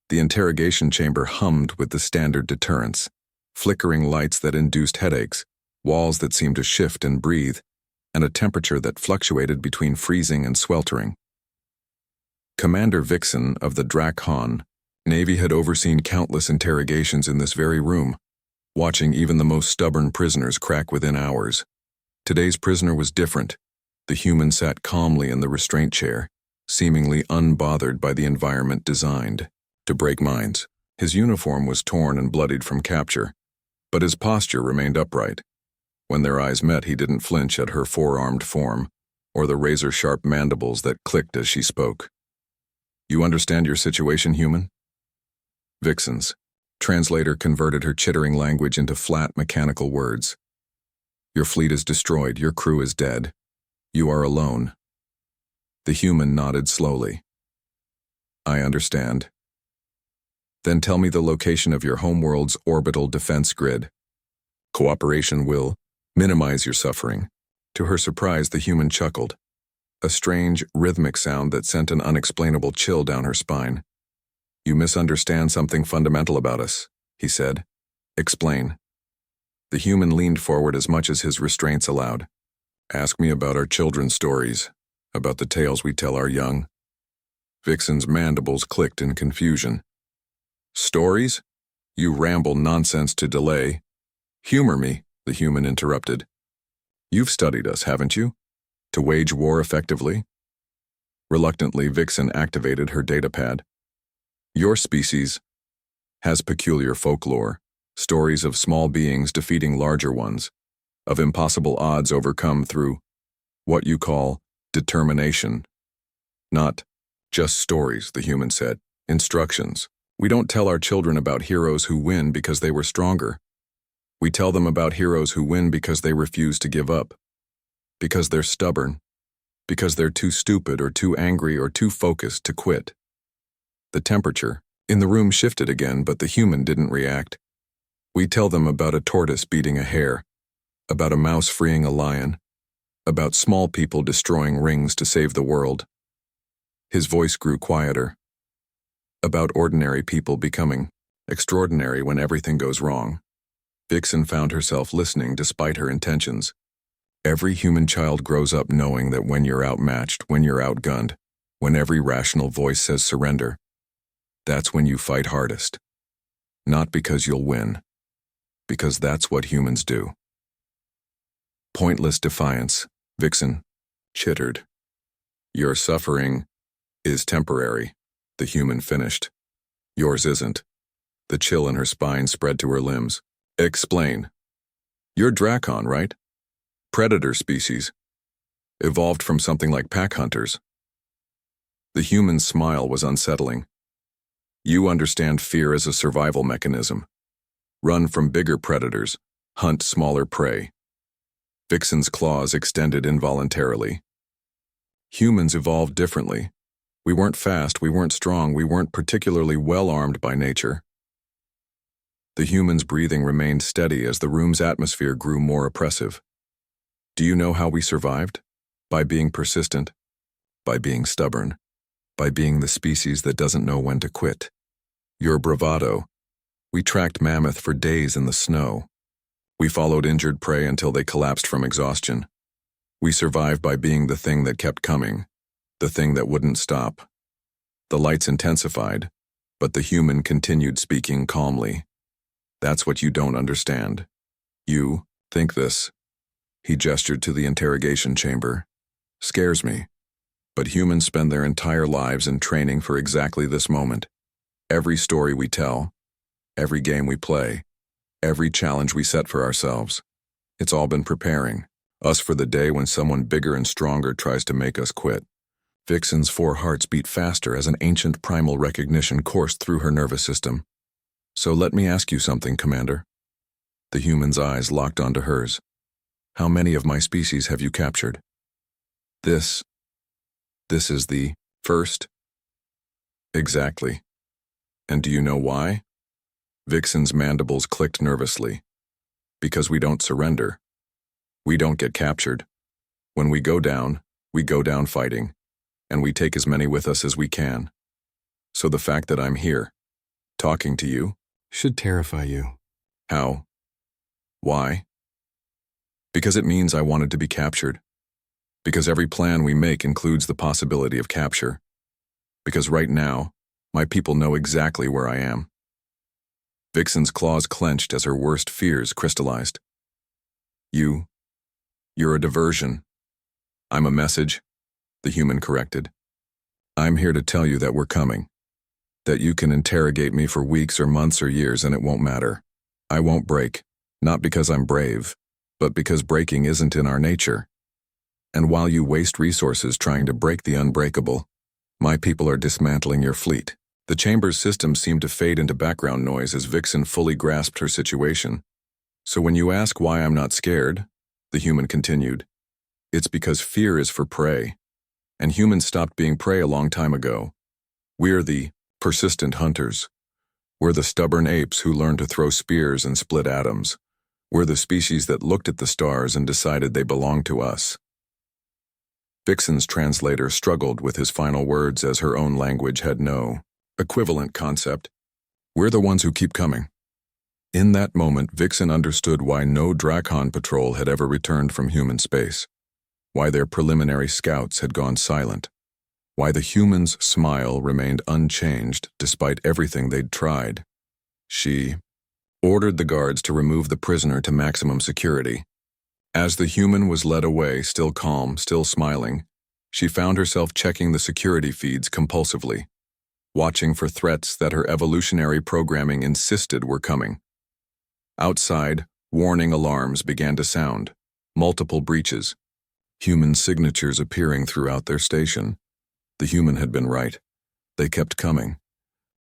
The interrogation chamber hummed with the standard deterrents, flickering lights that induced headaches, walls that seemed to shift and breathe, and a temperature that fluctuated between freezing and sweltering. Commander Vixen of the Drakon Navy had overseen countless interrogations in this very room, watching even the most stubborn prisoners crack within hours. Today's prisoner was different. The human sat calmly in the restraint chair, seemingly unbothered by the environment designed to break minds. His uniform was torn and bloodied from capture, but his posture remained upright. When their eyes met, he didn't flinch at her four-armed form, or the razor-sharp mandibles that clicked as she spoke. "You understand your situation, human?" Vixen's translator converted her chittering language into flat, mechanical words. "Your fleet is destroyed, your crew is dead. You are alone." The human nodded slowly. "I understand." "Then tell me the location of your homeworld's orbital defense grid. Cooperation will minimize your suffering." To her surprise, the human chuckled, a strange, rhythmic sound that sent an unexplainable chill down her spine. "You misunderstand something fundamental about us," he said. "Explain." The human leaned forward as much as his restraints allowed. "Ask me about our children's stories, about the tales we tell our young." Vixen's mandibles clicked in confusion. "Stories? You ramble nonsense to delay." "Humor me," the human interrupted. "You've studied us, haven't you? To wage war effectively?" Reluctantly, Vixen activated her datapad. "Your species has peculiar folklore, stories of small beings defeating larger ones, of impossible odds overcome through what you call determination." "Not just stories," the human said. "Instructions. We don't tell our children about heroes who win because they were stronger. We tell them about heroes who win because they refuse to give up, because they're stubborn, because they're too stupid or too angry or too focused to quit." The temperature in the room shifted again, but the human didn't react. "We tell them about a tortoise beating a hare, about a mouse freeing a lion, about small people destroying rings to save the world." His voice grew quieter. "About ordinary people becoming extraordinary when everything goes wrong." Vixen found herself listening despite her intentions. Every human child grows up knowing that when you're outmatched, when you're outgunned, when every rational voice says surrender, that's when you fight hardest. Not because you'll win, because that's what humans do. "Pointless defiance," Vixen chittered. "Your suffering is temporary," the human finished. "Yours isn't." The chill in her spine spread to her limbs. "Explain." "You're Drakon, right? Predator species. Evolved from something like pack hunters." The human's smile was unsettling. "You understand fear as a survival mechanism. Run from bigger predators, hunt smaller prey." Vixen's claws extended involuntarily. "Humans evolved differently. We weren't fast, we weren't strong, we weren't particularly well-armed by nature." The human's breathing remained steady as the room's atmosphere grew more oppressive. "Do you know how we survived? By being persistent, by being stubborn, by being the species that doesn't know when to quit. Your bravado. We tracked mammoth for days in the snow. We followed injured prey until they collapsed from exhaustion. We survived by being the thing that kept coming, the thing that wouldn't stop." The lights intensified, but the human continued speaking calmly. "That's what you don't understand. You think this." He gestured to the interrogation chamber. "Scares me. But humans spend their entire lives in training for exactly this moment. Every story we tell, every game we play, every challenge we set for ourselves, it's all been preparing us for the day when someone bigger and stronger tries to make us quit." Vixen's 4 hearts beat faster as an ancient primal recognition coursed through her nervous system. "So let me ask you something, Commander." The human's eyes locked onto hers. "How many of my species have you captured?" This is the first?" "Exactly. And do you know why?" Vixen's mandibles clicked nervously. "Because we don't surrender. We don't get captured. When we go down fighting, and we take as many with us as we can. So the fact that I'm here, Talking to you? Should terrify you. How? Why? Because it means I wanted to be captured. Because every plan we make includes the possibility of capture. Because right now, my people know exactly where I am. Vixen's claws clenched as her worst fears crystallized. You're a diversion. I'm a message, the human corrected. I'm here to tell you that we're coming. That you can interrogate me for weeks or months or years and it won't matter. I won't break, not because I'm brave, but because breaking isn't in our nature. And while you waste resources trying to break the unbreakable, my people are dismantling your fleet. The chamber's systems seemed to fade into background noise as Vixen fully grasped her situation. So when you ask why I'm not scared, the human continued, it's because fear is for prey. And humans stopped being prey a long time ago. We're the persistent hunters. We're the stubborn apes who learned to throw spears and split atoms. We're the species that looked at the stars and decided they belonged to us. Vixen's translator struggled with his final words as her own language had no equivalent concept. We're the ones who keep coming. In that moment, Vixen understood why no Drakon patrol had ever returned from human space, why their preliminary scouts had gone silent, why the human's smile remained unchanged despite everything they'd tried. She ordered the guards to remove the prisoner to maximum security. As the human was led away, still calm, still smiling, she found herself checking the security feeds compulsively, watching for threats that her evolutionary programming insisted were coming. Outside, warning alarms began to sound, multiple breaches, human signatures appearing throughout their station. The human had been right. They kept coming.